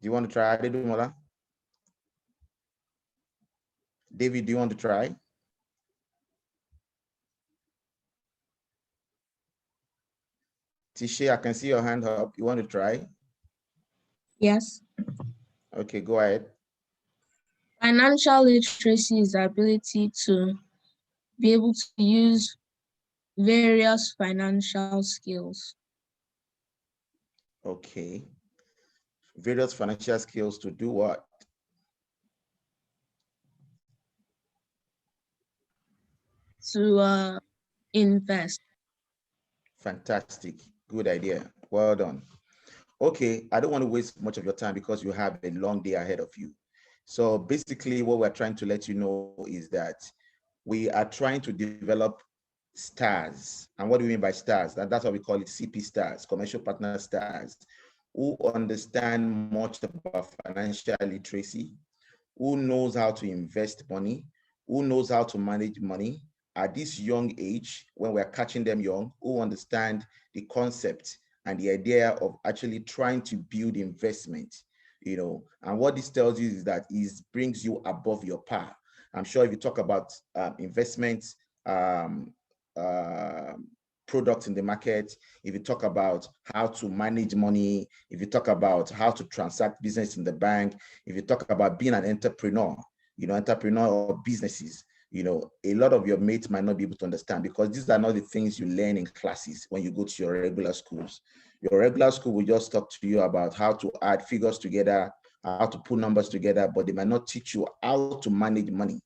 you want to try, Adedumola? David, do you want to try? Tisha, I can see your hand up. You want to try? Yes. Okay, go ahead. Financial literacy is the ability to be able to use various financial skills. Okay. Various financial skills to do what? To invest. Fantastic. Good idea. Well done. Okay, I don't want to waste much of your time because you have a long day ahead of you. So basically what we're trying to let you know is that we are trying to develop stars. And what do we mean by stars? That's what we call it, CP stars, commercial partner stars, who understand much about financial literacy, who knows how to invest money, who knows how to manage money at this young age, when we're catching them young, who understand the concept and the idea of actually trying to build investment, you know. And what this tells you is that it brings you above your par. I'm sure if you talk about investments, products in the market, if you talk about how to manage money, if you talk about how to transact business in the bank, if you talk about being an entrepreneur, you know, entrepreneur or businesses, you know, a lot of your mates might not be able to understand because these are not the things you learn in classes when you go to your regular schools. Your regular school will just talk to you about how to add figures together, how to put numbers together, but they might not teach you how to manage money.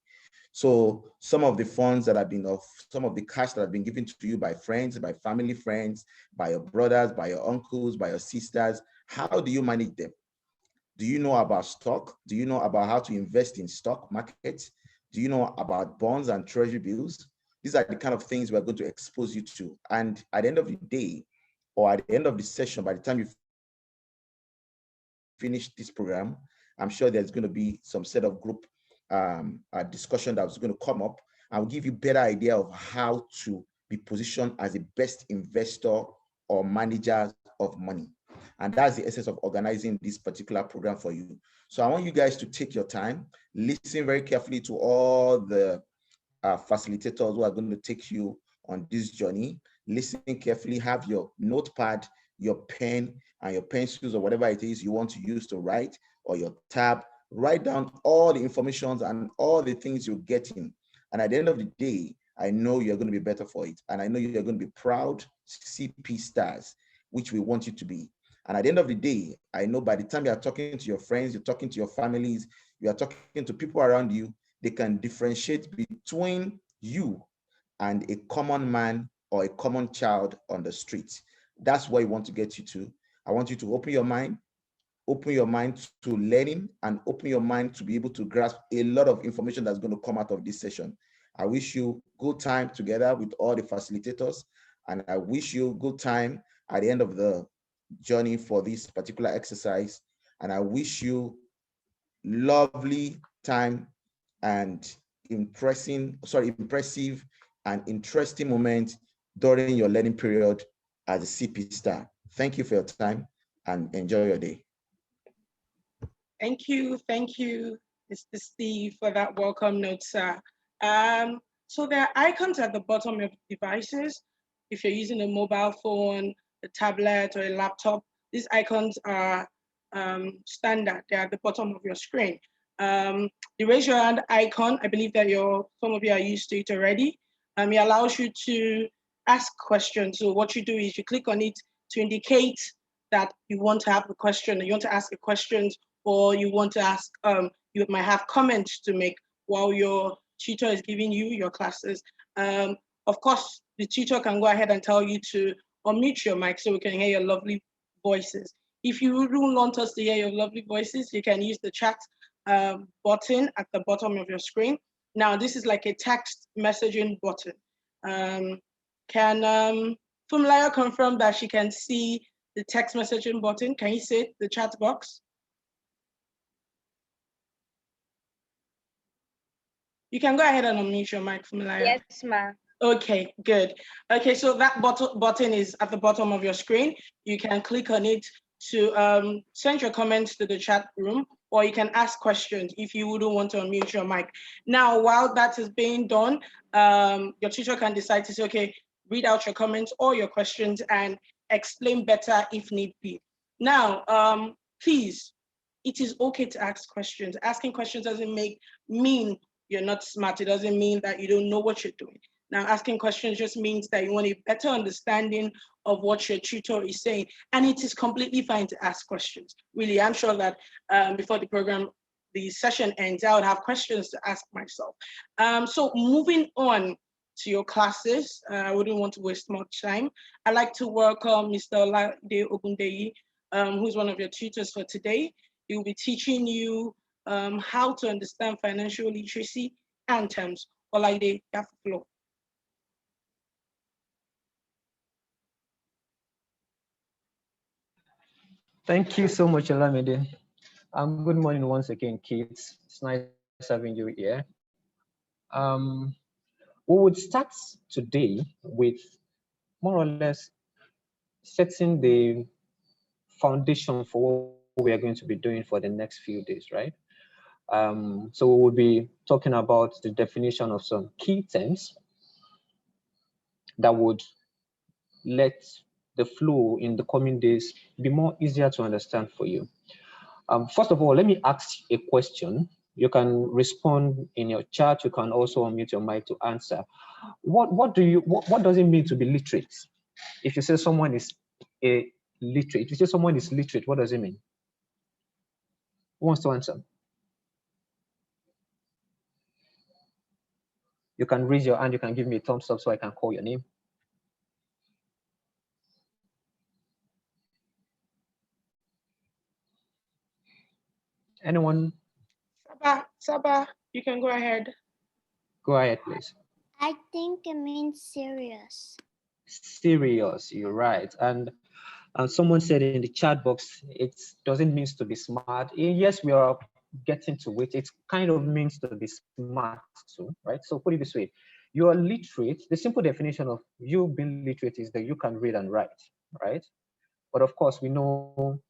So some of the funds that have been some of the cash that have been given to you by friends, by family friends, by your brothers, by your uncles, by your sisters, how do you manage them? Do you know about stock? Do you know about how to invest in stock markets? Do you know about bonds and treasury bills? These are the kind of things we're going to expose you to. And at the end of the day, or at the end of the session, by the time you finish this program, I'm sure there's going to be some set of group discussion that's going to come up. I'll give you better idea of how to be positioned as a best investor or manager of money. And that's the essence of organizing this particular program for you. So I want you guys to take your time, listen very carefully to all the facilitators who are going to take you on this journey. Listen carefully, have your notepad, your pen, and your pencils or whatever it is you want to use to write, or your tab. Write down all the information and all the things you're getting. And at the end of the day, I know you're going to be better for it. And I know you're going to be proud CP stars, which we want you to be. And at the end of the day, I know by the time you're talking to your friends, you're talking to your families, you are talking to people around you, they can differentiate between you and a common man or a common child on the street. That's what I want to get you to. I want you to open your mind to learning, and open your mind to be able to grasp a lot of information that's going to come out of this session. I wish you good time together with all the facilitators, and I wish you good time at the end of the journey for this particular exercise. And I wish you lovely time and impressive and interesting moment during your learning period as a CP star. Thank you for your time and enjoy your day. Thank you, Mr. Steve, for that welcome note, sir. So there are icons at the bottom of devices. If you're using a mobile phone, a tablet, or a laptop, these icons are standard. They're at the bottom of your screen. The raise your hand icon, I believe that some of you are used to it already. It allows you to ask questions. So what you do is you click on it to indicate that you want to have a question, or you want to ask a question, or you want to ask, you might have comments to make while your tutor is giving you your classes. Of course, the tutor can go ahead and tell you to unmute your mic so we can hear your lovely voices. If you don't want us to hear your lovely voices, you can use the chat button at the bottom of your screen. Now, this is like a text messaging button. Can Funmilayo confirm that she can see the text messaging button? Can you see it, the chat box? You can go ahead and unmute your mic, Funmilayo. Yes, ma'am. Okay, good. Okay, so that button is at the bottom of your screen. You can click on it to send your comments to the chat room, or you can ask questions if you wouldn't want to unmute your mic. Now, while that is being done, your tutor can decide to say, okay, read out your comments or your questions and explain better if need be. Now, please, it is okay to ask questions. Asking questions doesn't mean you're not smart. It doesn't mean that you don't know what you're doing. Now, asking questions just means that you want a better understanding of what your tutor is saying. And it is completely fine to ask questions. Really, I'm sure that before the session ends, I would have questions to ask myself. So moving on to your classes, I wouldn't want to waste much time. I'd like to welcome Mr. Olade Ogundeyi, who's one of your tutors for today. He will be teaching you how to understand financial literacy and terms. Olade, you have the floor. Thank you so much, Olamide. Good morning once again, kids. It's nice having you here. We would start today with more or less setting the foundation for what we are going to be doing for the next few days, right? So we will be talking about the definition of some key terms that would let the flow in the coming days be more easier to understand for you. First of all, let me ask a question. You can respond in your chat. You can also unmute your mic to answer. What does it mean to be literate? If you say someone is a literate, if you say someone is literate, what does it mean? Who wants to answer? You can raise your hand. You can give me a thumbs up so I can call your name. Anyone? Saba, you can go ahead. Go ahead, please. I think it means serious. Serious, you're right. And someone said in the chat box, it doesn't mean to be smart. Yes, we are getting to it. It kind of means to be smart too, right? So put it this way, you are literate. The simple definition of you being literate is that you can read and write, right? But of course, we know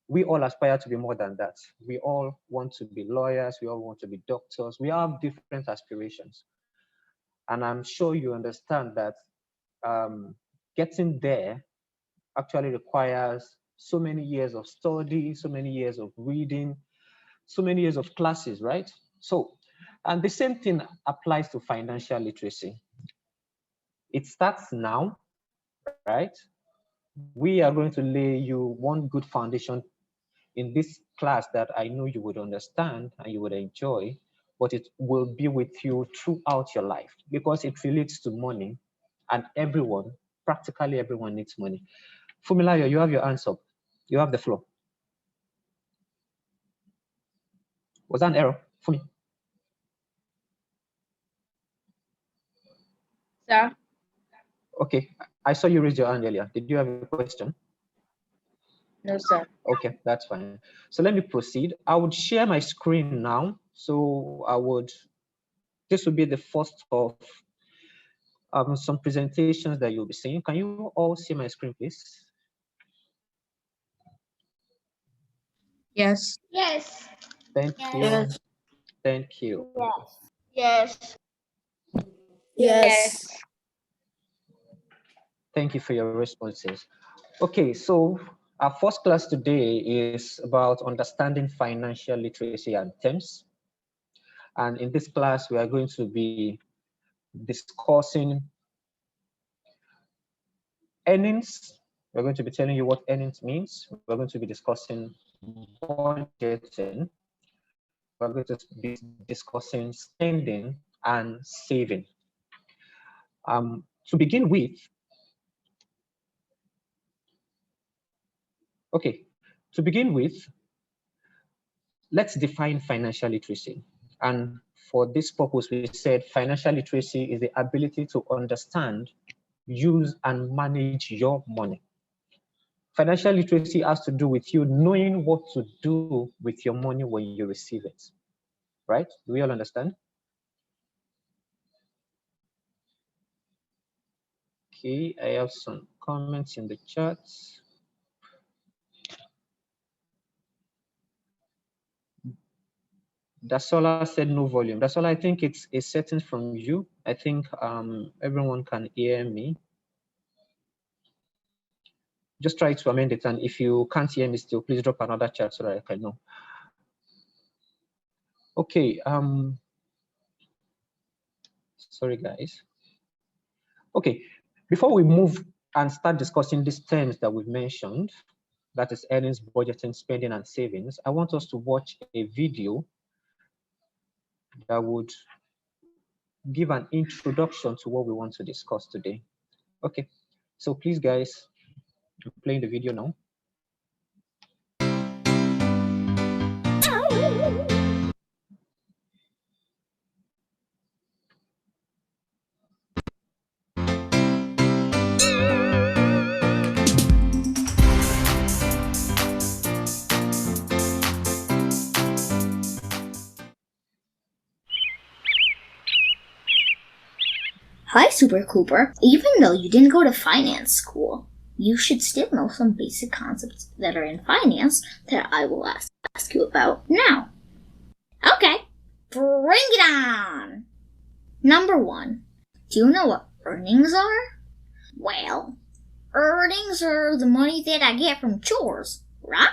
we all aspire to be more than that. We all want to be lawyers. We all want to be doctors. We have different aspirations. And I'm sure you understand that getting there actually requires so many years of study, so many years of reading, so many years of classes, right? So, and the same thing applies to financial literacy. It starts now, right? We are going to lay you one good foundation in this class that I know you would understand and you would enjoy, but it will be with you throughout your life because it relates to money, and everyone, practically everyone, needs money. Fumilayo, you have your hands up. You have the floor. Was that an error for me? Sir. Okay, I saw you raise your hand earlier. Did you have a question? No, sir. Okay, that's fine. So let me proceed. I would share my screen now. So this would be the first of some presentations that you'll be seeing. Can you all see my screen, please? Yes. Yes. Thank you. Yes. Thank you. Yes. Yes. Thank you for your responses. Okay, so our first class today is about understanding financial literacy and terms. And in this class, we are going to be discussing earnings. We're going to be telling you what earnings means. We're going to be discussing budgeting. We're going to be discussing spending and saving. To begin with, let's define financial literacy. And for this purpose, we said financial literacy is the ability to understand, use, and manage your money. Financial literacy has to do with you knowing what to do with your money when you receive it, right? Do we all understand? Okay, I have some comments in the chat. Dasola said no volume. Dasola, I think it's a setting from you. I think everyone can hear me. Just try to amend it, and if you can't hear me still, please drop another chat so that I can know. Okay, sorry guys. Okay, before we move and start discussing these terms that we've mentioned, that is earnings, budgeting, spending, and savings, I want us to watch a video that would give an introduction to what we want to discuss today. Okay, so please guys, I'm playing the video now. Hi, Super Cooper. Even though you didn't go to finance school, you should still know some basic concepts that are in finance that I will ask you about now. Okay, bring it on! Number 1, do you know what earnings are? Well, earnings are the money that I get from chores, right?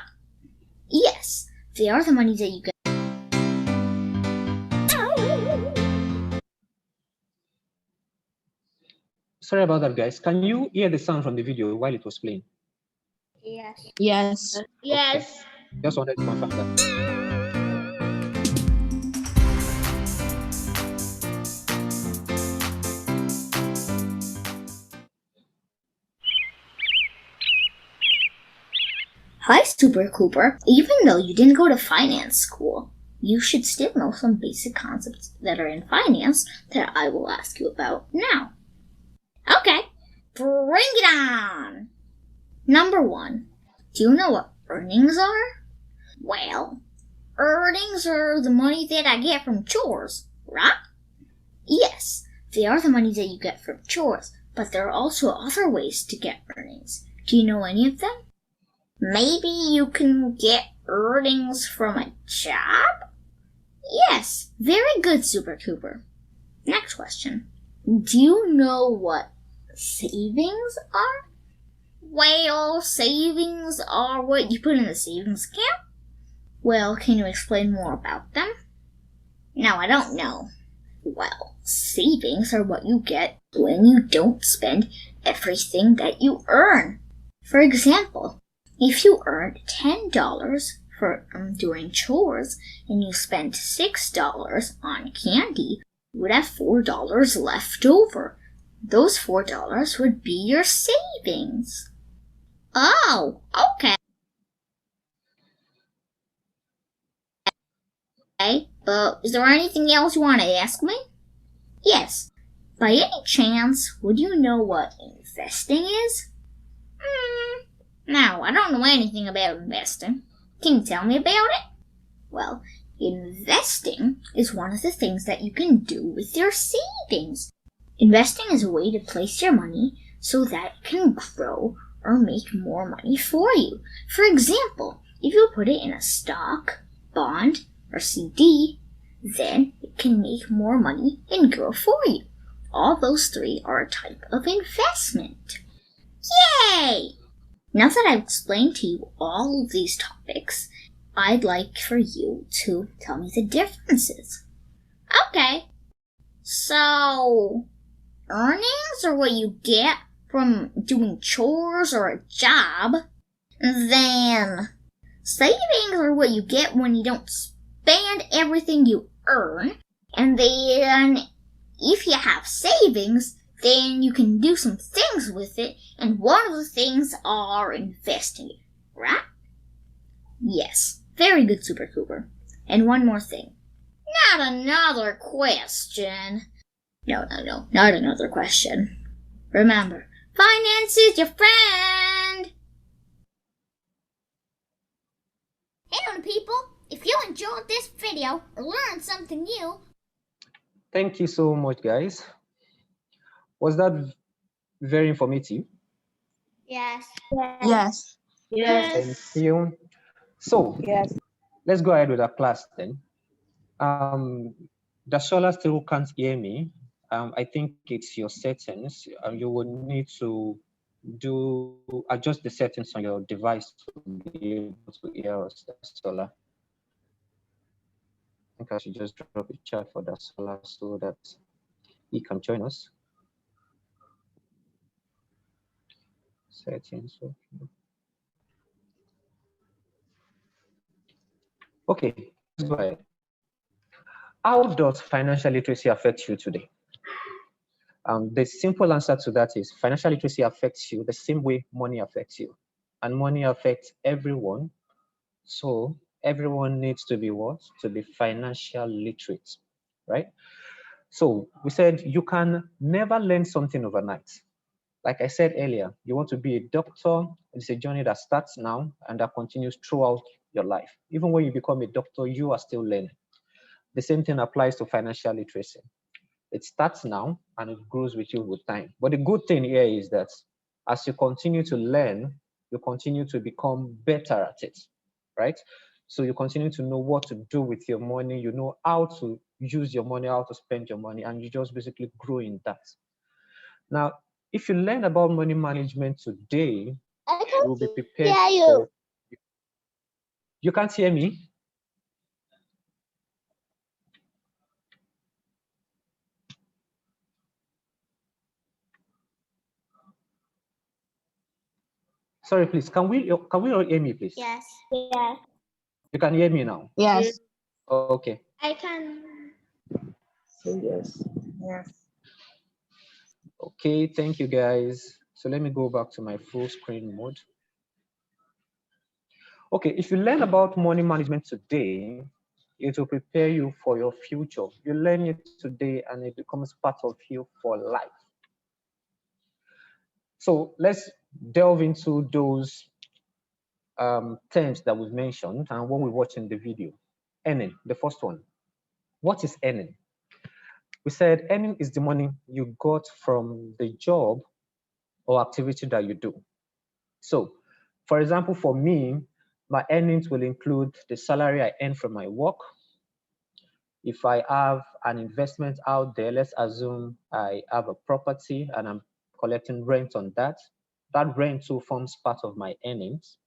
Yes, they are the money that you get. Sorry about that, guys. Can you hear the sound from the video while it was playing? Yes. Yes. Yes. Okay. Just wanted to confirm that. Hi, Super Cooper. Even though you didn't go to finance school, you should still know some basic concepts that are in finance that I will ask you about now. Okay, bring it on! Number 1, do you know what earnings are? Well, earnings are the money that I get from chores, right? Yes, they are the money that you get from chores, but there are also other ways to get earnings. Do you know any of them? Maybe you can get earnings from a job? Yes, very good, Super Cooper. Next question. Do you know what savings are? Well, savings are what you put in the savings account. Well, can you explain more about them? No, I don't know. Well, savings are what you get when you don't spend everything that you earn. For example, if you earned $10 for doing chores and you spent $6 on candy, you would have $4 left over. Those $4 would be your savings. Oh, okay. But is there anything else you want to ask me? Yes. By any chance, would you know what investing is? No, I don't know anything about investing. Can you tell me about it? Well, investing is one of the things that you can do with your savings. Investing is a way to place your money so that it can grow or make more money for you. For example, if you put it in a stock, bond, or CD, then it can make more money and grow for you. All those 3 are a type of investment. Yay! Now that I've explained to you all of these topics, I'd like for you to tell me the differences. Okay. So, earnings are what you get from doing chores or a job. Then, savings are what you get when you don't spend everything you earn. And then, if you have savings, then you can do some things with it, and one of the things are investing, right? Yes, very good, Super Cooper. And one more thing. Not another question. No, not another question. Remember, finance is your friend. Hello, people. If you enjoyed this video or learned something new, Thank you so much, guys. Was that very informative? Yes. Yes. Thank you. So, Yes. let's go ahead with our class then. Dasola still can't hear me. I think it's your settings. You will need to adjust the settings on your device to be able to hear us, Dasola. I think I should just drop a chat for Dasola so that he can join us. Settings. Okay, let's go ahead. How does financial literacy affect you today? The simple answer to that is financial literacy affects you the same way money affects you. And money affects everyone. So everyone needs to be what? To be financial literate, right? So we said you can never learn something overnight. Like I said earlier, you want to be a doctor, it's a journey that starts now and that continues throughout your life. Even when you become a doctor, you are still learning. The same thing applies to financial literacy. It starts now and it grows with you with time. But the good thing here is that as you continue to learn, you continue to become better at it, right? So you continue to know what to do with your money, you know how to use your money, how to spend your money, and you just basically grow in that. Now, if you learn about money management today, you will be prepared for... You can't hear me? Sorry, please. Can we all hear me, please? Yes. Yes. You can hear me now? Yes. Okay. I can. Say yes. Yes. Okay, thank you guys. So let me go back to my full screen mode. Okay, if you learn about money management today, it will prepare you for your future. You learn it today and it becomes part of you for life. So let's delve into those terms that we've mentioned and what we watched in the video. Earning, the first one. What is earning? We said earning is the money you got from the job or activity that you do. So, for example, for me, my earnings will include the salary I earn from my work. If I have an investment out there, let's assume I have a property and I'm collecting rent on that. That rent too forms part of my earnings.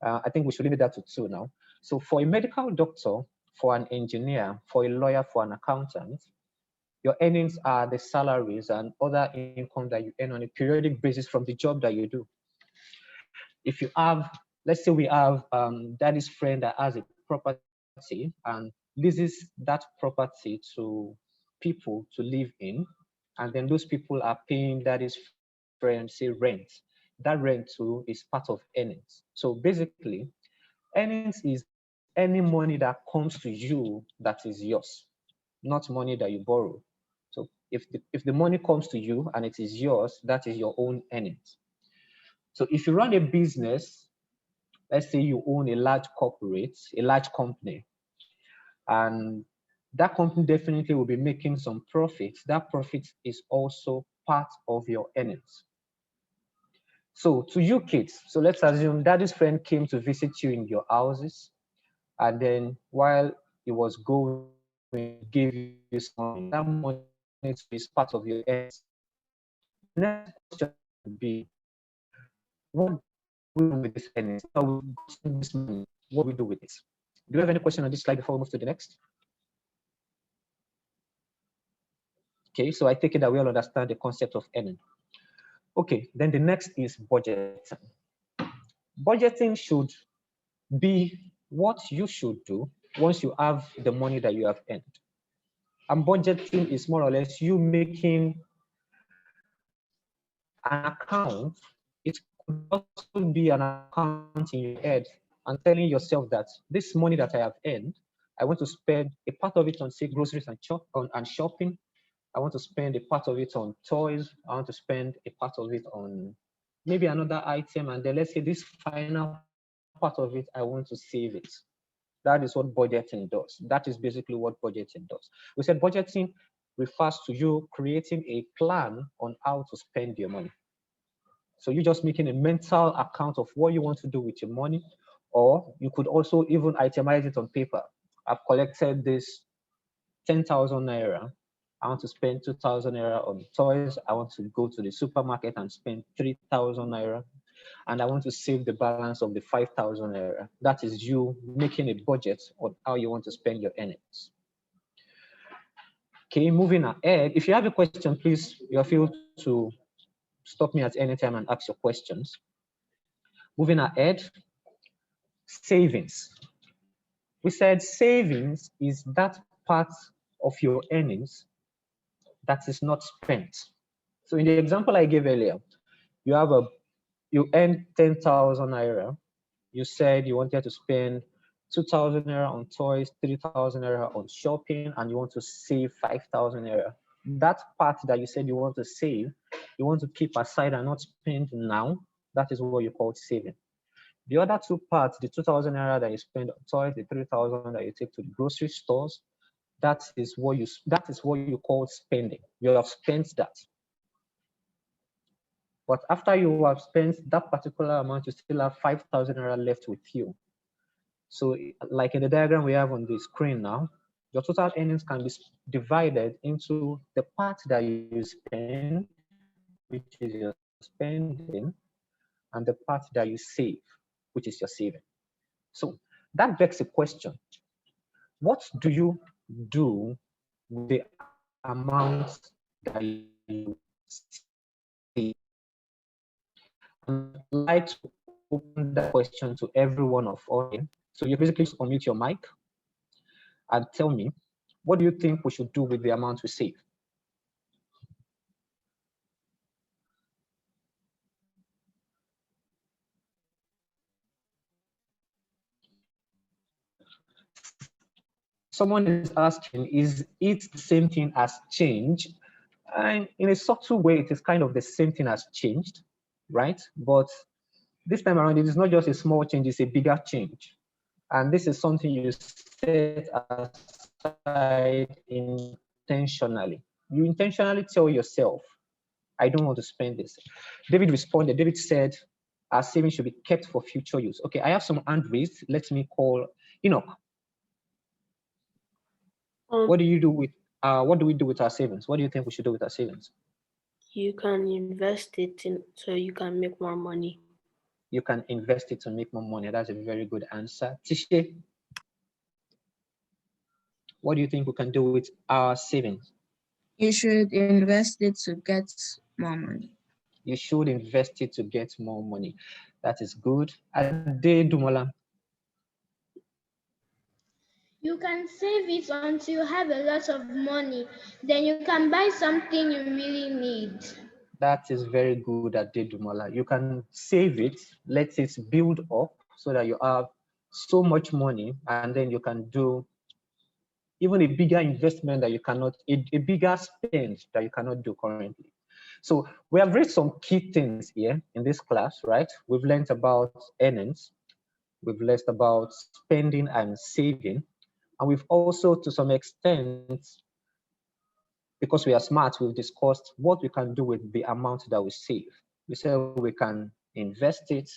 I think we should limit that to 2 now. So for a medical doctor, for an engineer, for a lawyer, for an accountant, your earnings are the salaries and other income that you earn on a periodic basis from the job that you do. If you have, let's say we have daddy's friend that has a property and leases that property to people to live in, and then those people are paying daddy's friend, say, rent. That rent too is part of earnings. So basically, earnings is any money that comes to you that is yours, not money that you borrow. So if the money comes to you and it is yours, that is your own earnings. So if you run a business, let's say you own a large corporate, a large company, and that company definitely will be making some profits. That profit is also part of your earnings. So to you kids, so let's assume daddy's friend came to visit you in your houses, and then while he was going, give you some money. That money is part of your earnings. Next question would be, what we do with this earnings? How we got this money? What we do with it? Do you have any question on this slide before we move to the next? Okay, so I take it that we all understand the concept of earning. Okay, then the next is budgeting. Budgeting should be what you should do once you have the money that you have earned. And budgeting is more or less you making an account. It could also be an account in your head and telling yourself that this money that I have earned, I want to spend a part of it on, say, groceries and shopping. I want to spend a part of it on toys. I want to spend a part of it on maybe another item. And then let's say this final part of it, I want to save it. That is what budgeting does. That is basically what budgeting does. We said budgeting refers to you creating a plan on how to spend your money. So you're just making a mental account of what you want to do with your money, or you could also even itemize it on paper. I've collected this 10,000 naira. I want to spend 2,000 naira on toys. I want to go to the supermarket and spend 3,000 naira. And I want to save the balance of the 5,000 naira. That is you making a budget on how you want to spend your earnings. Okay, moving ahead. If you have a question, please, you're free to stop me at any time and ask your questions. Moving ahead, savings. We said savings is that part of your earnings that is not spent. So in the example I gave earlier, you earn 10,000 naira. You said you wanted to spend 2,000 naira on toys, 3,000 naira on shopping, and you want to save 5,000 naira. That part that you said you want to save, you want to keep aside and not spend now, that is what you call saving. The other two parts, the 2,000 naira that you spend on toys, the 3,000 that you take to the grocery stores, that is what you call spending. You have spent that. But after you have spent that particular amount, you still have 5,000 naira left with you. So like in the diagram we have on the screen now, your total earnings can be divided into the part that you spend, which is your spending, and the part that you save, which is your saving. So that begs a question. What do you do with the amount that you save? I'd like to open that question to every one of us. So you basically just unmute your mic and tell me, what do you think we should do with the amount we save? Someone is asking, is it the same thing as change? And in a subtle way, it is kind of the same thing as changed, right? But this time around, it is not just a small change, it's a bigger change. And this is something you set aside intentionally. You intentionally tell yourself, I don't want to spend this. David responded, David said, our savings should be kept for future use. Okay, I have some hand raised. Let me call Enoch. What do we do with our savings? What do you think we should do with our savings? You can invest it so you can make more money. You can invest it to make more money. That's a very good answer. Tishe, what do you think we can do with our savings? You should invest it to get more money. You should invest it to get more money. That is good. Ade Dumola. You can save it until you have a lot of money. Then you can buy something you really need. That is very good, Ade Dumola. You can save it, let it build up so that you have so much money, and then you can do even a bigger investment that you cannot, a bigger spend that you cannot do currently. So we have read some key things here in this class, right? We've learned about earnings. We've learned about spending and saving. And we've also, to some extent, because we are smart, we've discussed what we can do with the amount that we save. We said we can invest it,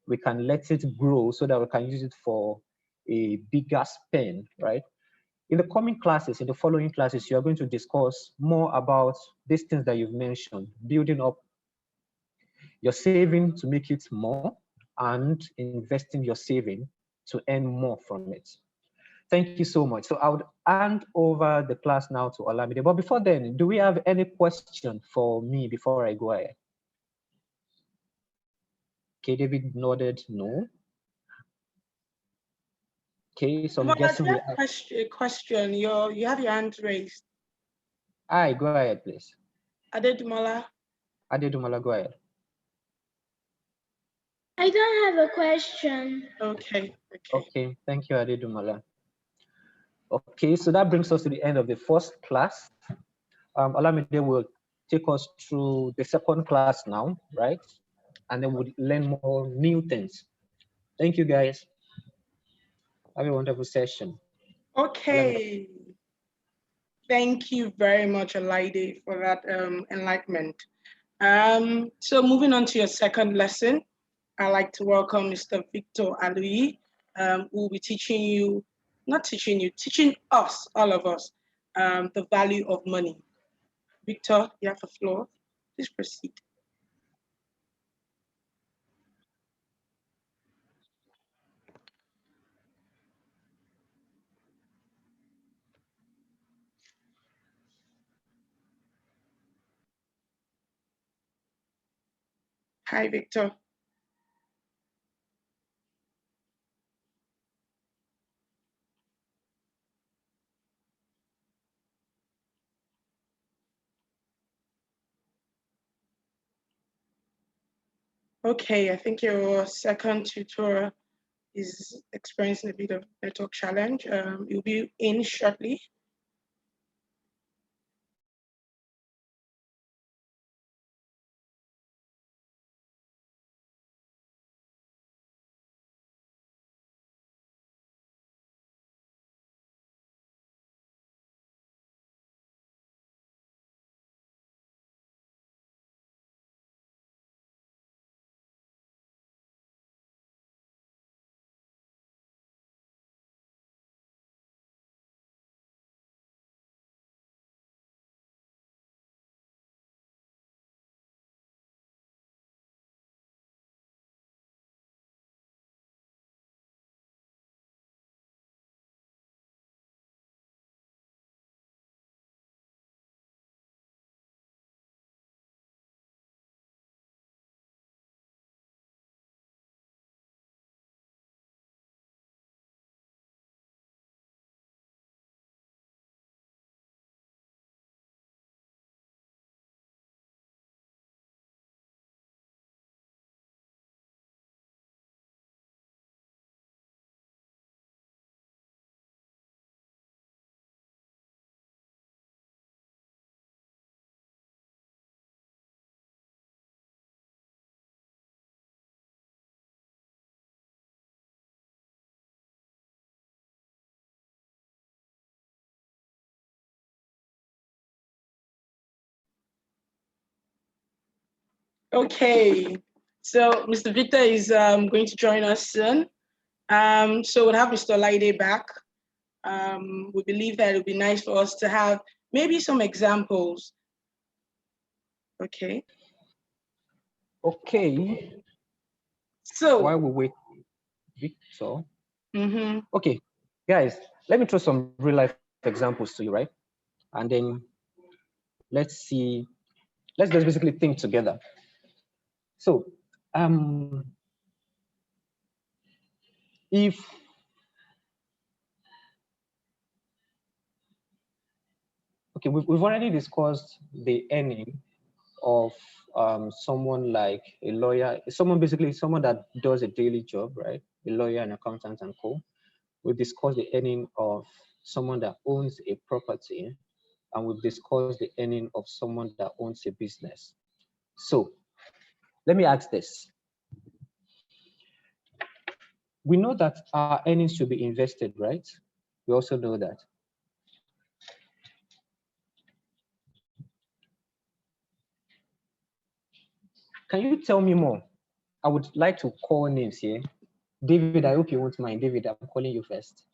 we can let it grow so that we can use it for a bigger spend, right? In the coming classes, in the following classes, you are going to discuss more about these things that you've mentioned, building up your saving to make it more and investing your saving to earn more from it. Thank you so much. So I would hand over the class now to Olamide. But before then, do we have any question for me before I go ahead? Okay, David nodded no. Okay, so I'm guessing we have a question. You have your hand raised. Aye, go ahead, please. Ade Dumola. Ade Dumola, go ahead. I don't have a question. Okay. Okay, thank you, Ade Dumola. Okay, so that brings us to the end of the first class. Olamide will take us through the second class now, right? And then we'll learn more new things. Thank you, guys. Have a wonderful session. Okay. Thank you very much, Olaide, for that enlightenment. So moving on to your second lesson, I'd like to welcome Mr. Victor Alui, who will be teaching you not teaching you, teaching us, all of us, the value of money. Victor, you have the floor. Please proceed. Hi, Victor. Okay, I think your second tutor is experiencing a bit of network challenge. You'll be in shortly. Okay, so Mr. Victor is going to join us soon. So we'll have Mr. Laide back. We believe that it would be nice for us to have maybe some examples. Okay. Okay. So while we wait, Victor. Mm-hmm. Okay, guys, let me throw some real life examples to you, right? And then let's see, let's just basically think together. So, if okay, we've already discussed the earning of someone like a lawyer, someone that does a daily job, right? A lawyer, an accountant, and co. We discussed the earning of someone that owns a property, and we've discussed the earning of someone that owns a business. So let me ask this. We know that our earnings should be invested, right? We also know that. Can you tell me more? I would like to call names here. David, I hope you won't mind. David, I'm calling you first.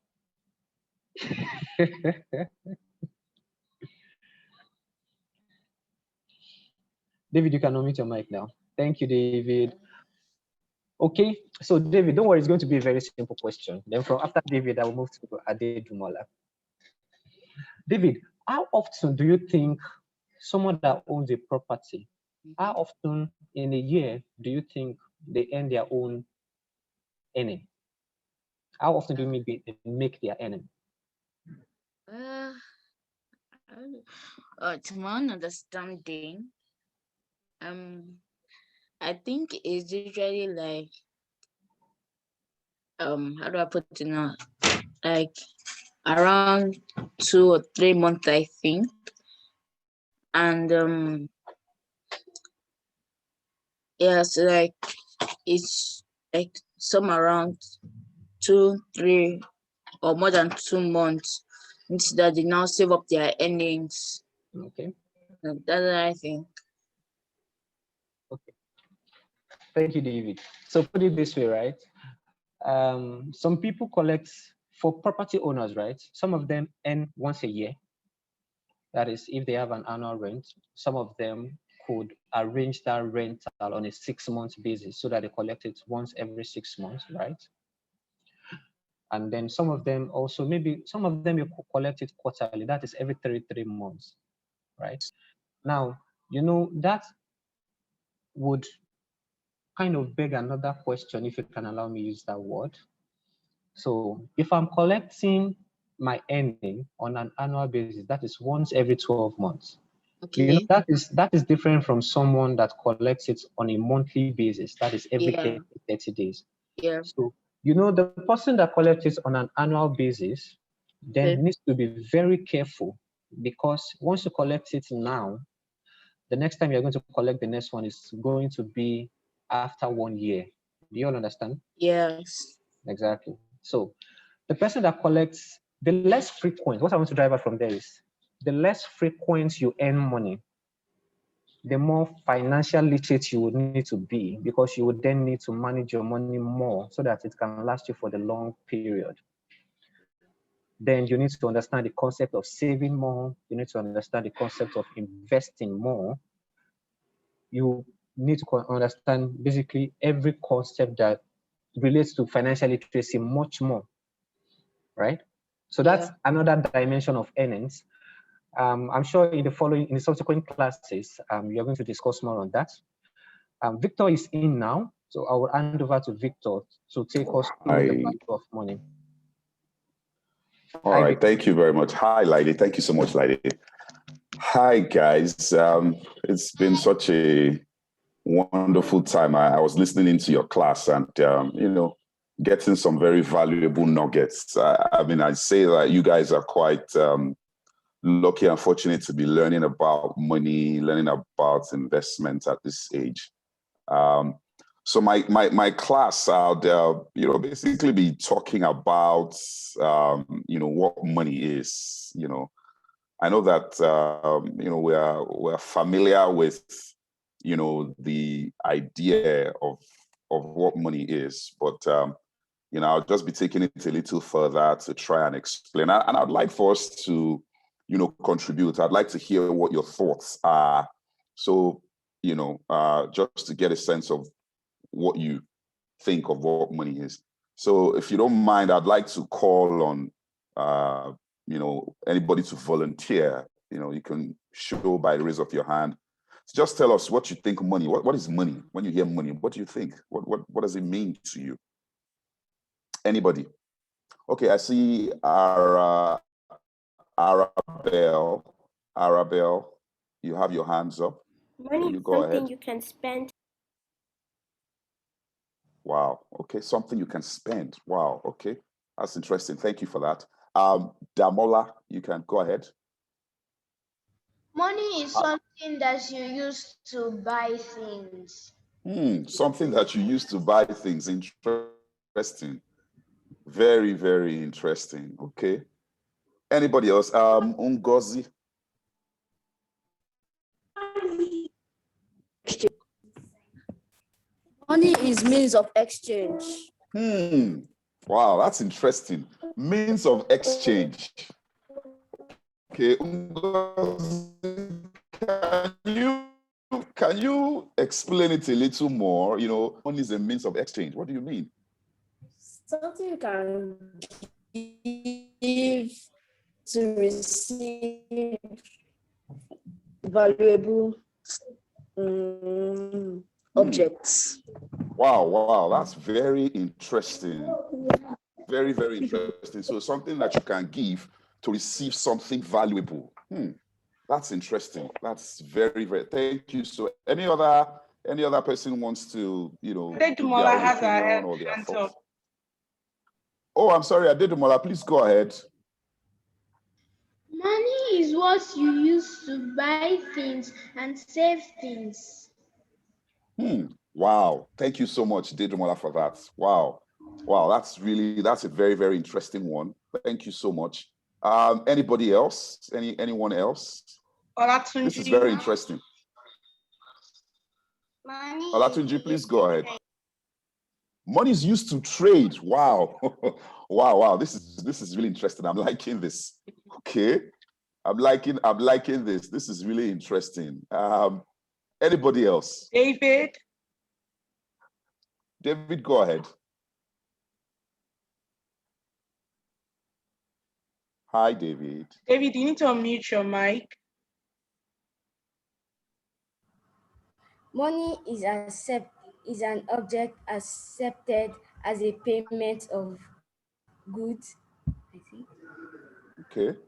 David, you can unmute your mic now. Thank you, David. Okay, so David, don't worry, it's going to be a very simple question. Then from after David, I will move to Ade Dumola. David, how often do you think someone that owns a property, how often in a year do you think they earn their own earning? How often do you make their earning? To my own understanding, I think it's usually like, how do I put it now? Like around 2 or 3 months, I think. And yeah, so like it's like some around 2, 3 or more than 2 months that they now save up their earnings. Okay. That's what I think. Okay. Thank you, David. So put it this way, right? Some people collect For property owners, right, some of them earn once a year. That is, if they have an annual rent, some of them could arrange that rental on a 6-month basis so that they collect it once every 6 months, right? And then some of them also, maybe some of them you collect it quarterly, that is every 3 months, right? Now, you know, that would kind of beg another question, if you can allow me to use that word. So if I'm collecting my earning on an annual basis, that is once every 12 months. Okay. You know, that is different from someone that collects it on a monthly basis, that is every 30 days. Yeah. So, you know, the person that collects it on an annual basis then needs to be very careful, because once you collect it now, the next time you're going to collect the next one is going to be after 1 year. Do you all understand? Yes. Exactly. So the person that collects, the less frequent, what I want to drive out from there is, the less frequent you earn money, the more financial literate you would need to be, because you would then need to manage your money more so that it can last you for the long period. Then you need to understand the concept of saving more. You need to understand the concept of investing more. You need to understand basically every concept that relates to financial literacy much more, right? So that's another dimension of earnings. I'm sure in the subsequent classes, you're going to discuss more on that. Victor is in now, so I will hand over to Victor to take us through the value of money. All right, thank you very much. Hi, Lady. Thank you so much, Lady. Hi, guys. It's been such a wonderful time. I was listening into your class and, you know, getting some very valuable nuggets. I mean, I say that you guys are quite lucky and fortunate to be learning about money, learning about investment at this age. So my class, I'll you know, basically be talking about you know, what money is. You know, I know that you know, we're familiar with, you know, the idea of what money is, but you know, I'll just be taking it a little further to try and explain. And I'd like for us to, you know, contribute. I'd like to hear what your thoughts are. So, you know, just to get a sense of what you think of what money is. So if you don't mind, I'd like to call on, you know, anybody to volunteer. You know, you can show by the raise of your hand. So just tell us what you think of money. What is money? When you hear money, what do you think? What does it mean to you? Anybody? Okay, I see Arabelle. Arabelle, you have your hands up. Money you is go something ahead. you can spend. Wow. Okay, something you can spend. Wow. Okay, that's interesting. Thank you for that. Damola, you can go ahead. Money is something that you use to buy things. Something that you use to buy things. Interesting. Very, very interesting. Okay. Anybody else? Ngozi. Money is means of exchange. Wow, that's interesting. Means of exchange. Okay, can you explain it a little more? You know, money is a means of exchange. What do you mean? Something you can give to receive valuable objects. Wow, that's very interesting. Very, very interesting. So something that you can give to receive something valuable. That's interesting. That's very, very. Thank you. So any other person wants to, you know, Adedumola has a hand up. Oh, I'm sorry, Adedumola, please go ahead. Money is what you use to buy things and save things. Wow. Thank you so much, Adedumola, for that. Wow, that's a very, very interesting one. Thank you so much. Anybody else? Anyone else? Olatunji. This is very interesting. Money Olatunji, please go ahead. Money is used to trade. Wow. Wow. This is really interesting. I'm liking this. Okay. I'm liking this. This is really interesting. Anybody else? David? David, go ahead. Hi, David. David, you need to unmute your mic. Money is an object accepted as a payment of goods, I think. Okay.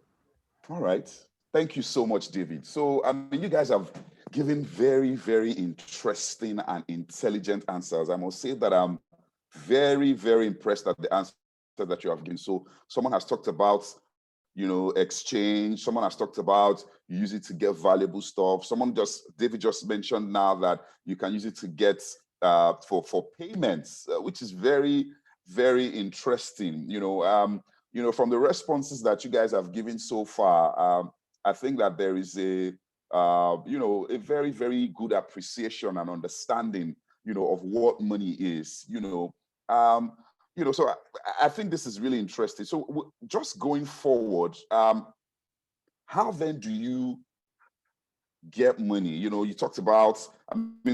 All right. Thank you so much, David. So, I mean, you guys have given very, very interesting and intelligent answers. I must say that I'm very, very impressed at the answers that you have given. So, someone has talked about, exchange. Someone has talked about you use it to get valuable stuff. David just mentioned now that you can use it to get for payments, which is very, very interesting. From the responses that you guys have given so far, I think that there is a very, very good appreciation and understanding, of what money is, so I think this is really interesting. So just going forward, how then do you get money? You talked about,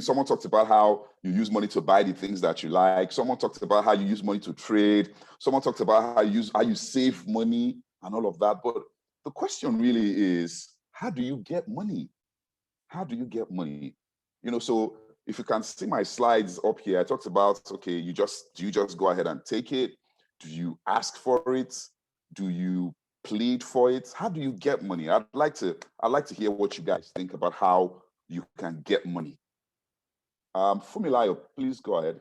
someone talked about how you use money to buy the things that you like. Someone talked about how you use money to trade. Someone talked about how you save money and all of that. But the question really is, how do you get money? How do you get money? So if you can see my slides up here, I talked about, okay, do you just go ahead and take it? Do you ask for it? Do you plead for it? How do you get money? I'd like to hear what you guys think about how you can get money. Fumilayo, please go ahead.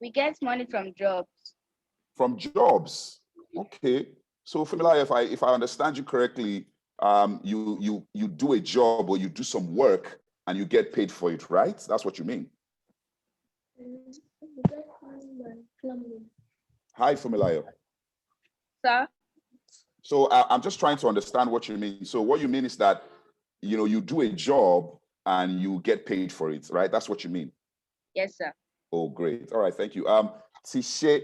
We get money from jobs. From jobs. Okay. So Fumilayo, if I understand you correctly, you do a job or you do some work and you get paid for it, right? That's what you mean. Hi, Fumilayo. Sir? So I'm just trying to understand what you mean. So what you mean is that, you do a job and you get paid for it, right? That's what you mean? Yes, sir. Oh, great. All right, thank you. Tishe.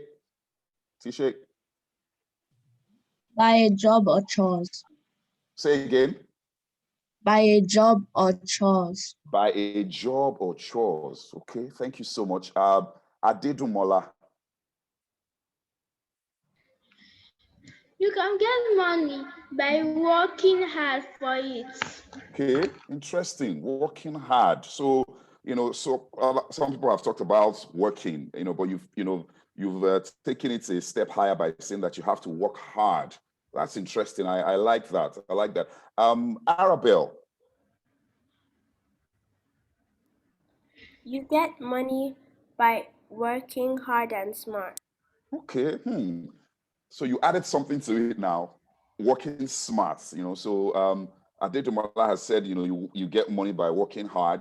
By a job or chores. Say again. By a job or chores. By a job or chores. Okay, thank you so much. Adedumola. You can get money by working hard for it. Okay, interesting. Working hard. So, some people have talked about working, but you've taken it a step higher by saying that you have to work hard. That's interesting. I like that. I like that. Arabelle. You get money by working hard and smart. Okay. So you added something to it now. Working smart. So Adedumola has said, you get money by working hard.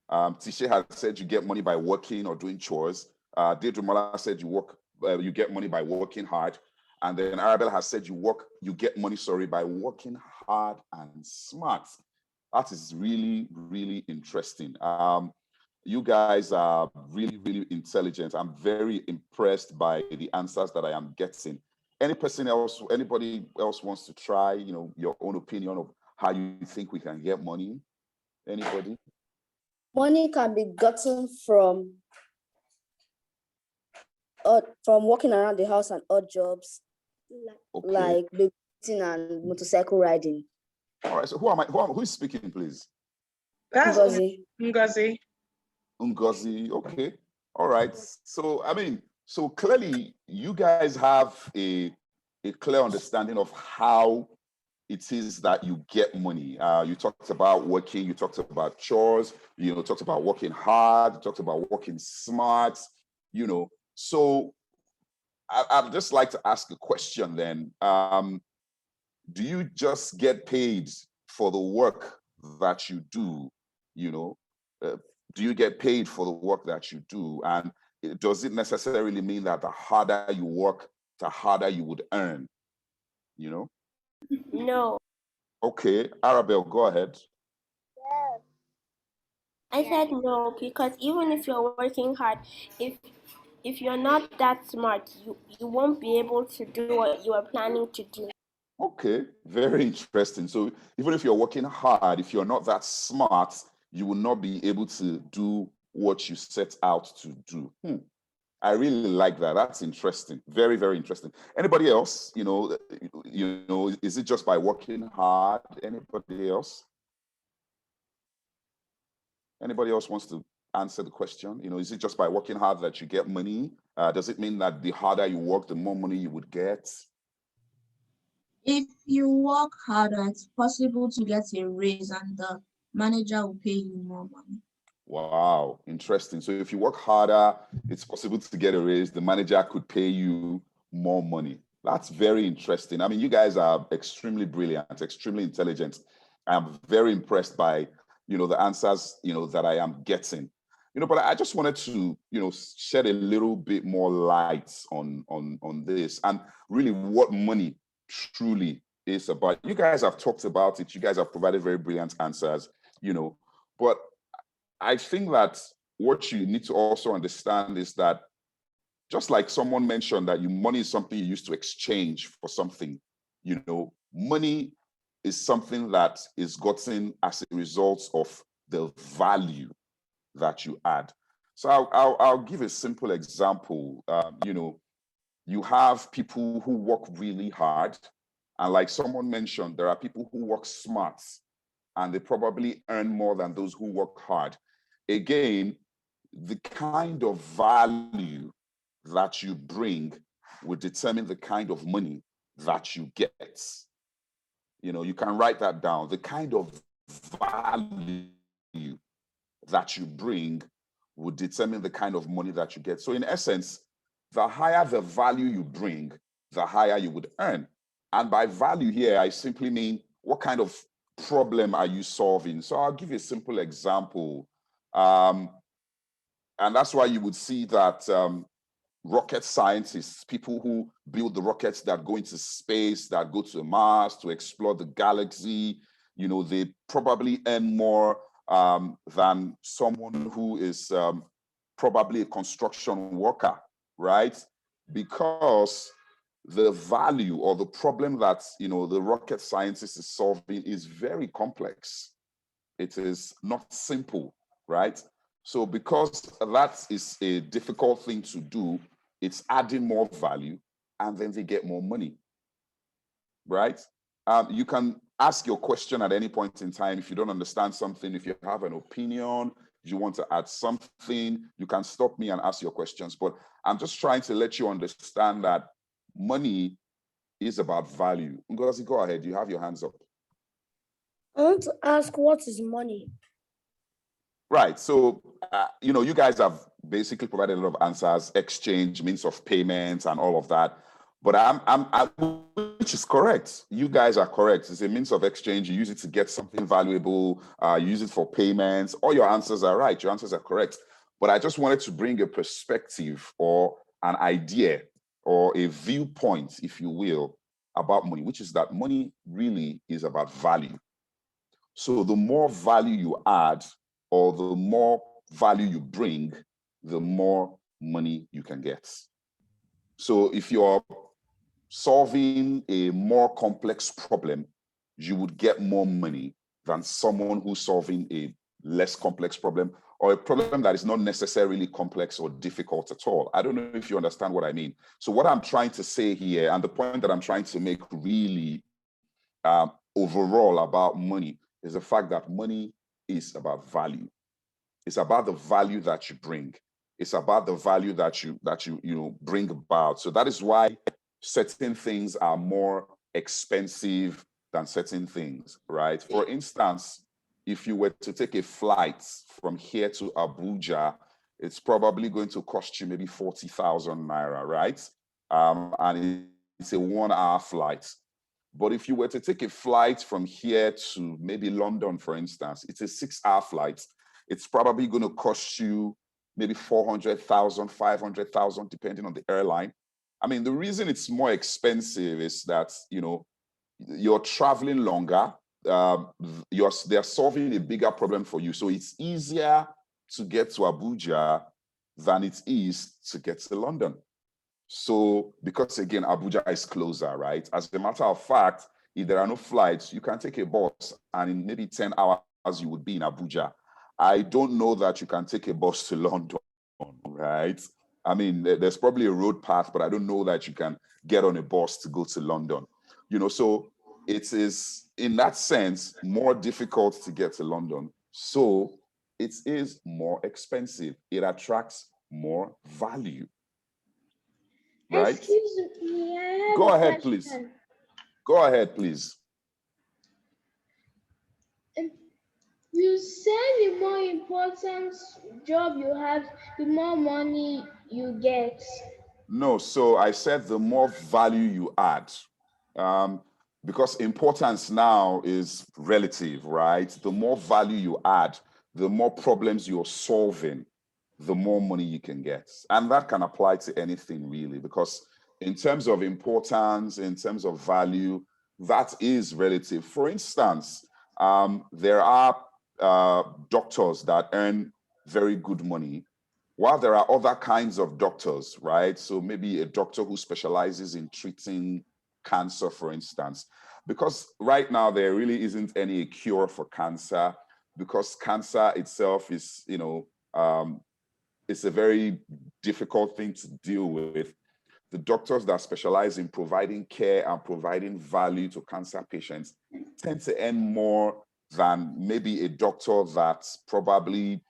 Tishe has said you get money by working or doing chores. Adedumola said you get money by working hard. And then Arabelle has said you get money, by working hard and smart. That is really, really interesting. You guys are really, really intelligent. I'm very impressed by the answers that I am getting. Anybody else wants to try, your own opinion of how you think we can get money? Anybody? Money can be gotten from walking around the house and odd jobs, like babysitting and motorcycle riding. All right. So who is speaking, please? That's Ngozi. Ngozi. Okay. All right. So so clearly you guys have a clear understanding of how it is that you get money. You talked about working, you talked about chores, talked about working hard, you talked about working smart, So I'd just like to ask a question then. Do you just get paid for the work that you do? Do you get paid for the work that you do? And does it necessarily mean that the harder you work, the harder you would earn? No. Okay, Arabelle, go ahead. I said no, because even if you're working hard, if you're not that smart, you won't be able to do what you are planning to do. Okay, very interesting. So even if you're working hard, if you're not that smart, you will not be able to do what you set out to do. I really like that. That's interesting. Very, very interesting. Anybody else? Is it just by working hard? Anybody else? Anybody else wants to answer the question? Is it just by working hard that you get money? Does it mean that the harder you work, the more money you would get? If you work harder, it's possible to get a raise and the manager will pay you more money. Wow, interesting. So if you work harder, it's possible to get a raise. The manager could pay you more money. That's very interesting. I mean, you guys are extremely brilliant, extremely intelligent. I'm very impressed by, the answers, that I am getting. But I just wanted to, shed a little bit more light on this and really what money truly is about. You guys have talked about it. You guys have provided very brilliant answers, but I think that what you need to also understand is that just like someone mentioned that money is something you use to exchange for something, money is something that is gotten as a result of the value that you add. So I'll give a simple example. You have people who work really hard, and like someone mentioned, there are people who work smart, and they probably earn more than those who work hard. Again, the kind of value that you bring will determine the kind of money that you get. You can write that down. The kind of value that you bring will determine the kind of money that you get. So in essence, the higher the value you bring, the higher you would earn. And by value here, I simply mean what kind of problem are you solving? So I'll give you a simple example. And that's why you would see that rocket scientists, people who build the rockets that go into space, that go to Mars to explore the galaxy, they probably earn more than someone who is probably a construction worker, right? Because the value or the problem that the rocket scientist is solving is very complex. It is not simple, right? So because that is a difficult thing to do, it's adding more value, and then they get more money, right? You can ask your question at any point in time. If you don't understand something, if you have an opinion, if you want to add something, you can stop me and ask your questions. But I'm just trying to let you understand that money is about value. Ngozi, go ahead. You have your hands up. I want to ask, what is money? Right. So, you guys have basically provided a lot of answers, exchange, means of payments, and all of that. But which is correct. You guys are correct. It's a means of exchange. You use it to get something valuable. You use it for payments. All your answers are right. Your answers are correct. But I just wanted to bring a perspective or an idea or a viewpoint, if you will, about money, which is that money really is about value. So the more value you add, or the more value you bring, the more money you can get. So if you're solving a more complex problem, you would get more money than someone who's solving a less complex problem, or a problem that is not necessarily complex or difficult at all. I don't know if you understand what I mean. So what I'm trying to say here, and the point that I'm trying to make really overall about money, is the fact that money is about value. It's about the value that you bring. It's about the value that you bring about. So that is why certain things are more expensive than certain things, right? For instance, if you were to take a flight from here to Abuja, it's probably going to cost you maybe 40,000 naira, right? And it's a 1-hour flight. But if you were to take a flight from here to maybe London, for instance, it's a 6-hour flight. It's probably going to cost you maybe 400,000, 500,000, depending on the airline. I mean, the reason it's more expensive is that, you're traveling longer, they're solving a bigger problem for you. So it's easier to get to Abuja than it is to get to London. So because again, Abuja is closer, right? As a matter of fact, if there are no flights, you can take a bus and in maybe 10 hours, you would be in Abuja. I don't know that you can take a bus to London, right? I mean, there's probably a road path, but I don't know that you can get on a bus to go to London. You know, so it is, in that sense, more difficult to get to London. So it is more expensive. It attracts more value, right? Excuse me, I have Go a ahead, please. question. Go ahead, please. You say the more important job you have, the more money you get. No, so I said the more value you add, because importance now is relative, right? The more value you add, the more problems you're solving, the more money you can get. And that can apply to anything really, because in terms of importance, in terms of value, that is relative. For instance, there are doctors that earn very good money, while there are other kinds of doctors, right? So maybe a doctor who specializes in treating cancer, for instance, because right now there really isn't any cure for cancer, because cancer itself is, you know, it's a very difficult thing to deal with. The doctors that specialize in providing care and providing value to cancer patients tend to earn more than maybe a doctor that probably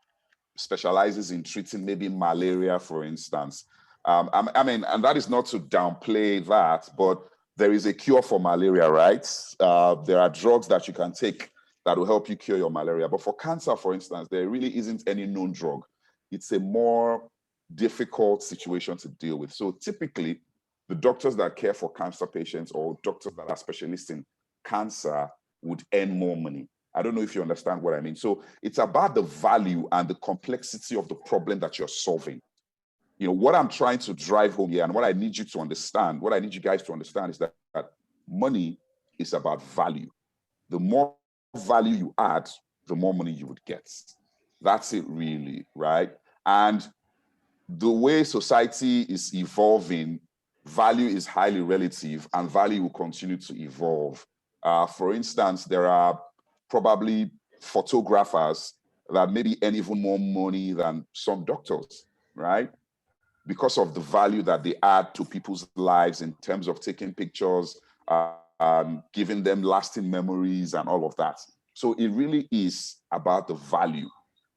specializes in treating maybe malaria, for instance. I mean, and that is not to downplay that, but there is a cure for malaria, right? There are drugs that you can take that will help you cure your malaria. But for cancer, for instance, there really isn't any known drug. It's a more difficult situation to deal with. So typically, the doctors that care for cancer patients or doctors that are specialists in cancer would earn more money. I don't know if you understand what I mean. So it's about the value and the complexity of the problem that you're solving. You know, what I'm trying to drive home here and what I need you to understand, what I need you guys to understand is that money is about value. The more value you add, the more money you would get. That's it really, right? And the way society is evolving, value is highly relative and value will continue to evolve. For instance, there are probably photographers that maybe earn even more money than some doctors, right? Because of the value that they add to people's lives in terms of taking pictures, giving them lasting memories and all of that. So it really is about the value.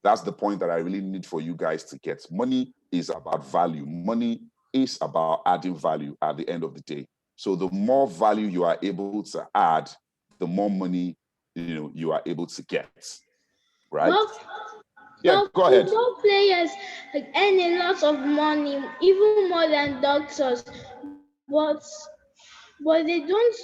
That's the point that I really need for you guys to get. Money is about value. Money is about adding value at the end of the day. So the more value you are able to add, the more money you are able to get, right? Yeah, go ahead. Football players earn a lot of money, even more than doctors, but they don't.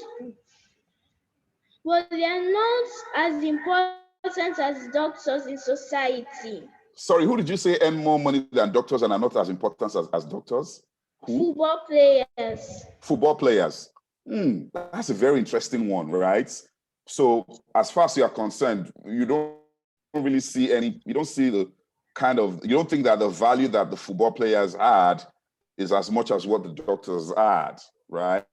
But they are not as important as doctors in society. Sorry, who did you say earn more money than doctors and are not as important as doctors? Who? Football players. Football players. That's a very interesting one, right? So as far as you are concerned, you don't really see you don't see the kind of, you don't think that the value that the football players add is as much as what the doctors add, right?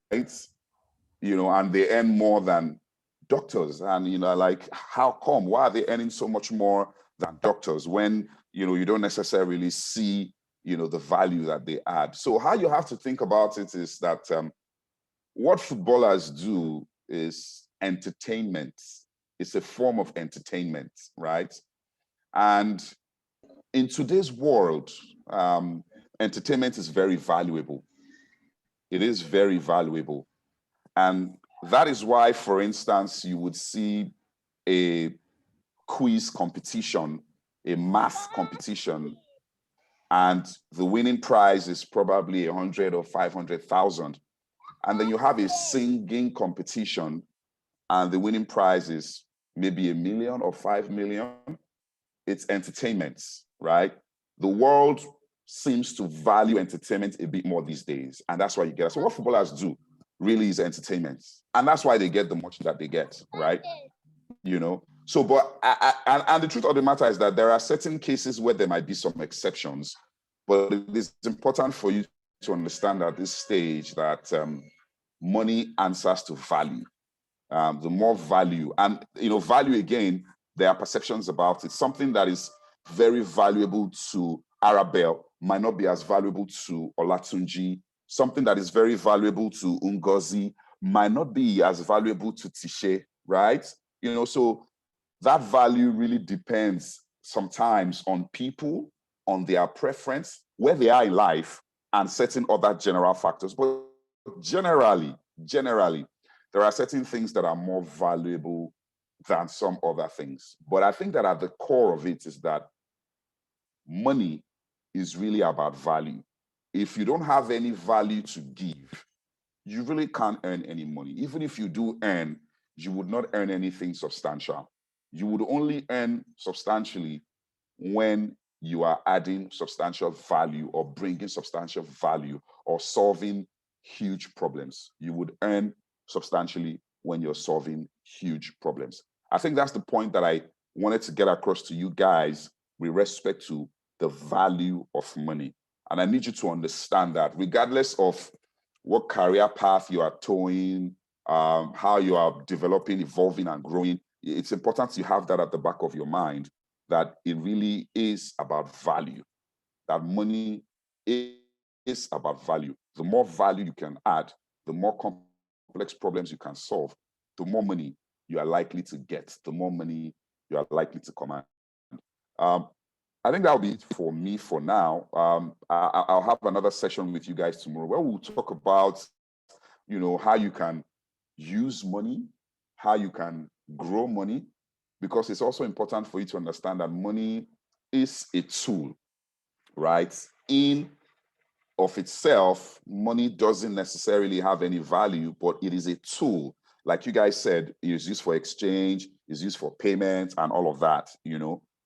You know, and they earn more than doctors. And, you know, like, how come? Why are they earning so much more than doctors when, you know, you don't necessarily see, you know, the value that they add? So how you have to think about it is that what footballers do is entertainment. It's a form of entertainment, right? And in today's world, entertainment is very valuable. It is very valuable. And that is why, for instance, you would see a quiz competition, a math competition, and the winning prize is probably 100 or 500,000. And then you have a singing competition, and the winning prize is maybe 1 million or 5 million. It's entertainment, right? The world seems to value entertainment a bit more these days, and that's why you get it. So what footballers do really is entertainment, and that's why they get the much that they get, right? you know. So, but and the truth of the matter is that there are certain cases where there might be some exceptions, but it is important for you to understand at this stage that money answers to value. The more value, and value again, there are perceptions about it. Something that is very valuable to Arabelle might not be as valuable to Olatunji. Something that is very valuable to Ngozi might not be as valuable to Tishe, right? So that value really depends sometimes on people, on their preference, where they are in life, and certain other general factors. But generally, there are certain things that are more valuable than some other things. But I think that at the core of it is that money is really about value. If you don't have any value to give, you really can't earn any money. Even if you do earn, you would not earn anything substantial. You would only earn substantially when you are adding substantial value or bringing substantial value or solving huge problems. You would earn substantially when you're solving huge problems. I think that's the point that I wanted to get across to you guys with respect to the value of money. And I need you to understand that regardless of what career path you are towing, how you are developing, evolving, and growing, it's important to have that at the back of your mind, that it really is about value, that money is about value. The more value you can add, the more complex problems you can solve, the more money you are likely to get, the more money you are likely to command. I think that'll be it for me for now. I'll have another session with you guys tomorrow where we'll talk about, how you can use money, how you can grow money, because it's also important for you to understand that money is a tool, right? In of itself, money doesn't necessarily have any value, but it is a tool. Like you guys said, it is used for exchange, it's used for payment and all of that,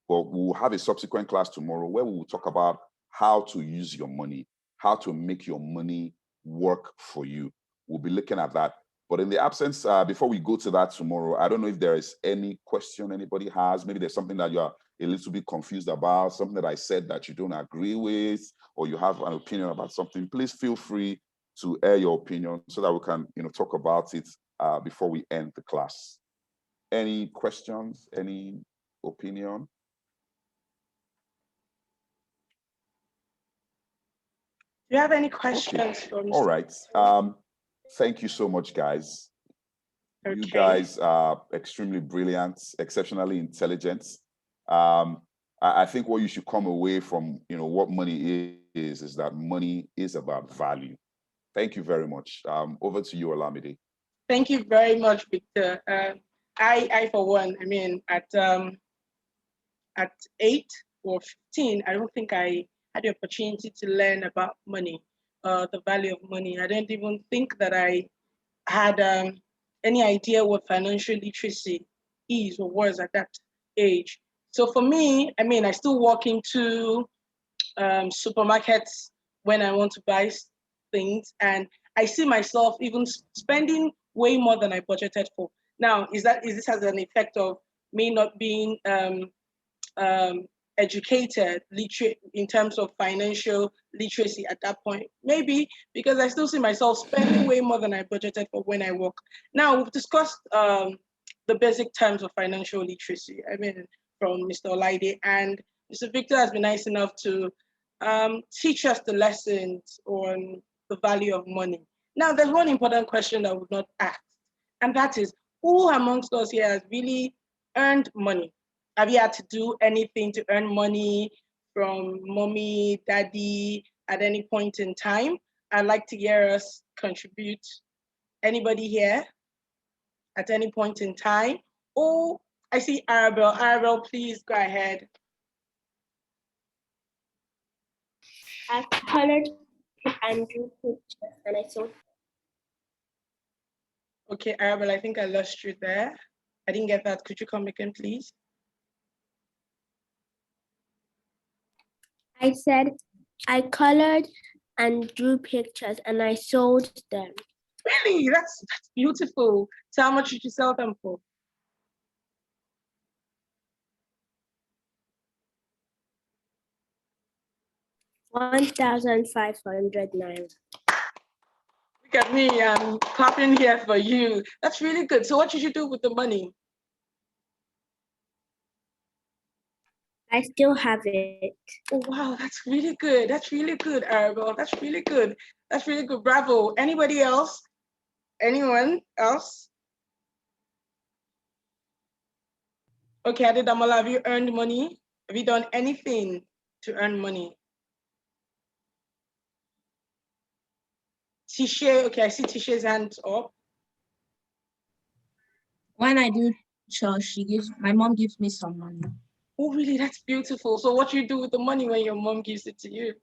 But we'll have a subsequent class tomorrow where we will talk about how to use your money, how to make your money work for you. We'll be looking at that. But in the absence, before we go to that tomorrow, I don't know if there is any question anybody has. Maybe there's something that you are a little bit confused about, something that I said that you don't agree with, or you have an opinion about something. Please feel free to air your opinion so that we can, talk about it before we end the class. Any questions? Any opinion? Do you have any questions for Mr. All right. Thank you so much, guys. Okay. You guys are extremely brilliant, exceptionally intelligent. I think what you should come away from, what money is that money is about value. Thank you very much. Over to you, Olamide. Thank you very much, Victor. I for one, at 8 or 15, I don't think I had the opportunity to learn about money, the value of money. I don't even think that I had any idea what financial literacy is or was at that age. So for me, I still walk into supermarkets when I want to buy things, and I see myself even spending way more than I budgeted for. Now, is this as an effect of me not being educated, literate in terms of financial literacy at that point? Maybe, because I still see myself spending way more than I budgeted for when I work. Now, we've discussed the basic terms of financial literacy, from Mr. Olaide, and Mr. Victor has been nice enough to teach us the lessons on the value of money. Now, there's one important question that we've not asked, and that is, who amongst us here has really earned money? Have you had to do anything to earn money from mommy, daddy at any point in time? I'd like to hear us contribute. Anybody here at any point in time? Oh, I see Arabelle. Arabelle, please go ahead. I colored and drew pictures and I sold. Okay, Arabelle, I think I lost you there. I didn't get that. Could you come again, please? I said I colored and drew pictures and I sold them. Really? That's beautiful. So how much did you sell them for? 1,500 naira. Look at me, I'm clapping here for you. That's really good. So what did you do with the money? I still have it. Oh, wow, that's really good. That's really good, Arabelle. That's really good. That's really good. Bravo. Anybody else? Anyone else? Okay, Adedamola, have you earned money? Have you done anything to earn money? Tisha, okay, I see Tisha's hand up. When I do church, my mom gives me some money. Oh, really? That's beautiful. So what do you do with the money when your mom gives it to you?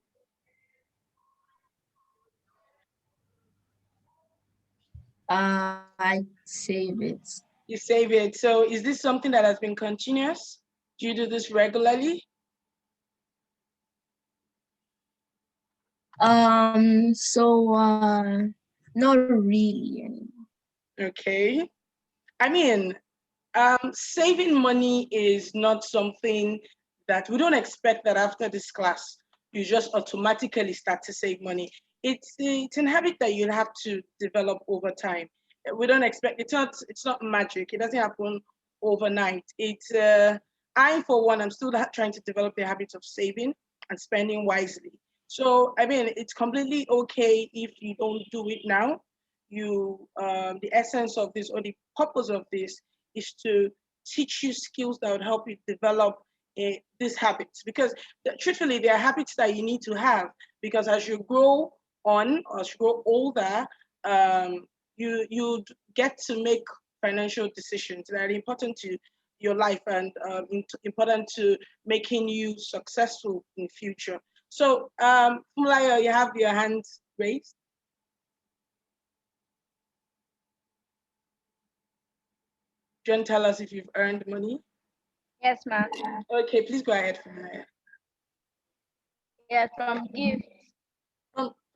I save it. You save it. So is this something that has been continuous? Do you do this regularly? Not really anymore. Okay. I mean, saving money is not something that we don't expect that after this class, you just automatically start to save money. It's an habit that you have to develop over time. We don't expect, it's not magic. It doesn't happen overnight. I, for one, I'm still trying to develop the habit of saving and spending wisely. So, I mean, it's completely okay if you don't do it now. The essence of this or the purpose of this is to teach you skills that would help you develop these habits, because truthfully, they are habits that you need to have, because as you grow on, or as you grow older, you get to make financial decisions that are important to your life and important to making you successful in future. So, Funmilayo, you have your hand raised. Do you want to tell us if you've earned money? Yes, ma'am. Okay, please go ahead, Funmilayo. Yeah, from gifts.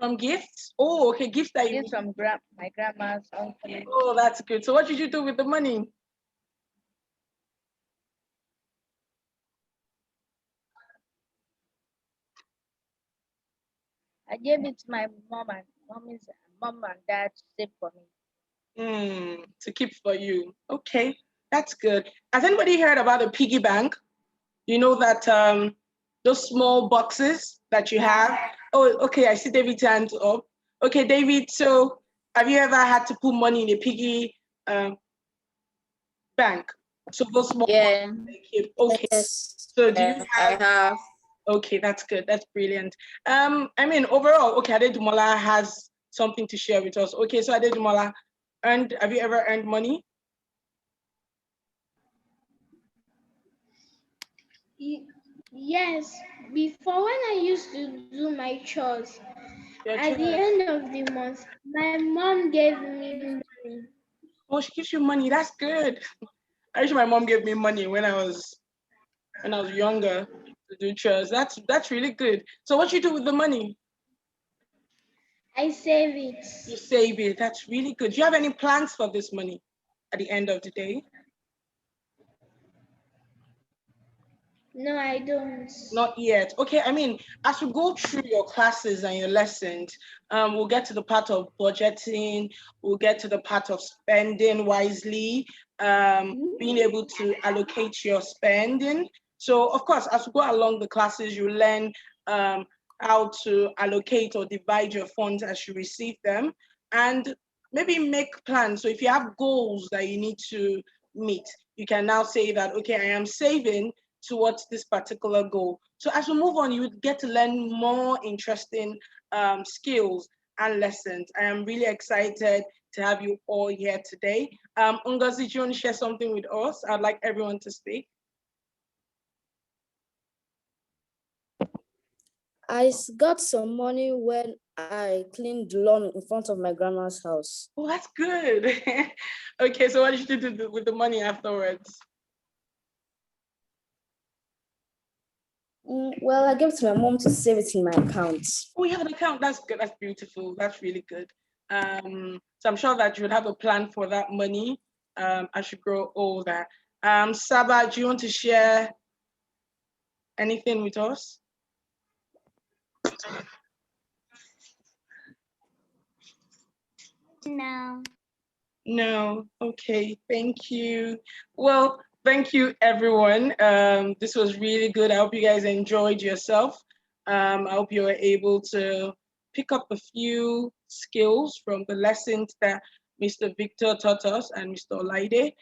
From gifts? Oh, okay, gifts that you Gifts from my grandma's uncle. Oh, that's good. So what did you do with the money? I gave it to my mom and dad to save for me. To keep for you. Okay, that's good. Has anybody heard about a piggy bank? You know that those small boxes that you have? Oh, okay, I see David's hand up. Okay, David, so have you ever had to put money in a piggy bank? So those small boxes, okay. Yes. So do you I have. Okay, that's good. That's brilliant. I mean, overall, okay, Adedamola has something to share with us. Okay, so Adedamola, have you ever earned money? Yes, before when I used to do my chores, Your at the chores. end of the month, my mom gave me money. Oh, she gives you money. That's good. I wish my mom gave me money when I was younger to do chores. That's really good. So what you do with the money? I save it. You save it. That's really good. Do you have any plans for this money at the end of the day? No, I don't. Not yet. Okay, I mean, as we go through your classes and your lessons, we'll get to the part of budgeting, we'll get to the part of spending wisely, being able to allocate your spending. So, of course, as we go along the classes, you learn how to allocate or divide your funds as you receive them, and maybe make plans. So if you have goals that you need to meet, you can now say that, okay, I am saving towards this particular goal. So as we move on, you would get to learn more interesting skills and lessons. I am really excited to have you all here today. Ngozi, do you want to share something with us? I'd like everyone to speak. I got some money when I cleaned the lawn in front of my grandma's house. Oh, that's good. Okay, so what did you do with the money afterwards? Well, I gave it to my mom to save it in my account. Oh, you have an account. That's good. That's beautiful. That's really good. So I'm sure that you would have a plan for that money as you grow older. Saba, do you want to share anything with us? No. No. Okay. Thank you. Well, thank you, everyone. This was really good. I hope you guys enjoyed yourself. I hope you were able to pick up a few skills from the lessons that Mr. Victor taught us and Mr. Olaide.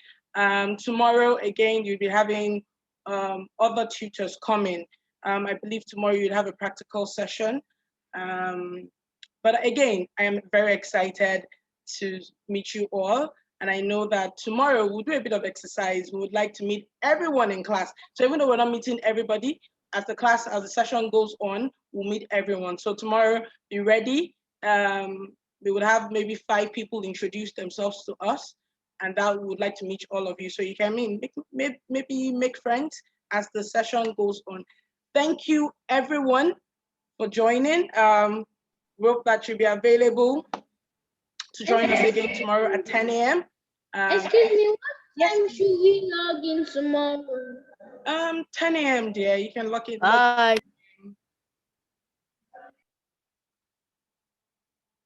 Tomorrow, again, you'll be having other tutors coming. I believe tomorrow you'll have a practical session. But again, I am very excited to meet you all. And I know that tomorrow we'll do a bit of exercise. We would like to meet everyone in class. So even though we're not meeting everybody, as the session goes on, we'll meet everyone. So tomorrow, be ready. We would have maybe 5 people introduce themselves to us, and that we would like to meet all of you. So you can maybe make friends as the session goes on. Thank you, everyone, for joining. We hope that you'll be available to join us again tomorrow at 10 a.m. Excuse me, what time should we log in tomorrow? 10 a.m. dear. You can lock it. Bye.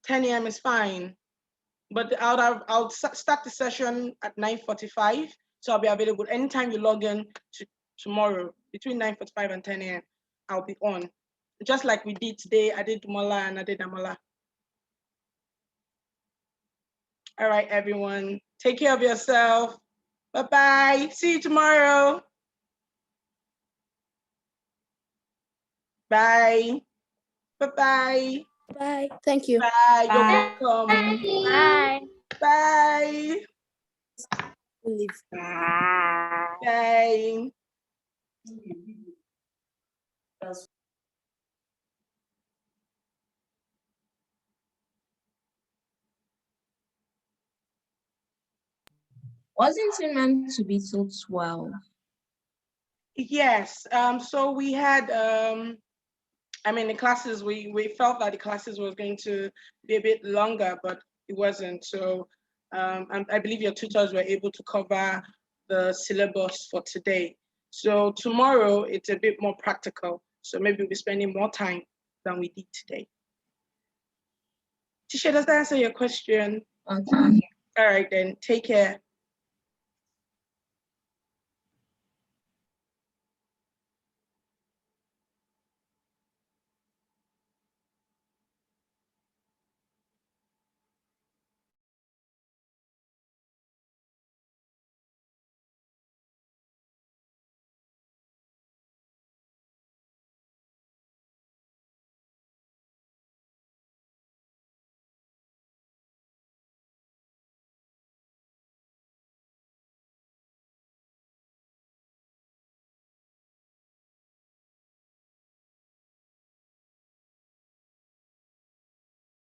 10 a.m. is fine. But I'll start the session at 9:45. So I'll be available anytime you log in tomorrow between 9:45 and 10 a.m. I'll be on. Just like we did today, I did Mola and I did Amola. All right, everyone. Take care of yourself. Bye-bye. See you tomorrow. Bye. Bye-bye. Bye. Thank you. Bye. Bye. You're welcome. Bye. Bye. Bye. Wasn't it meant to be till 12? Yes. So we had the classes, we felt that the classes was going to be a bit longer, but it wasn't. So I believe your tutors were able to cover the syllabus for today. So tomorrow it's a bit more practical. So maybe we'll be spending more time than we did today. Tisha, does that answer your question? Okay. All right then, take care.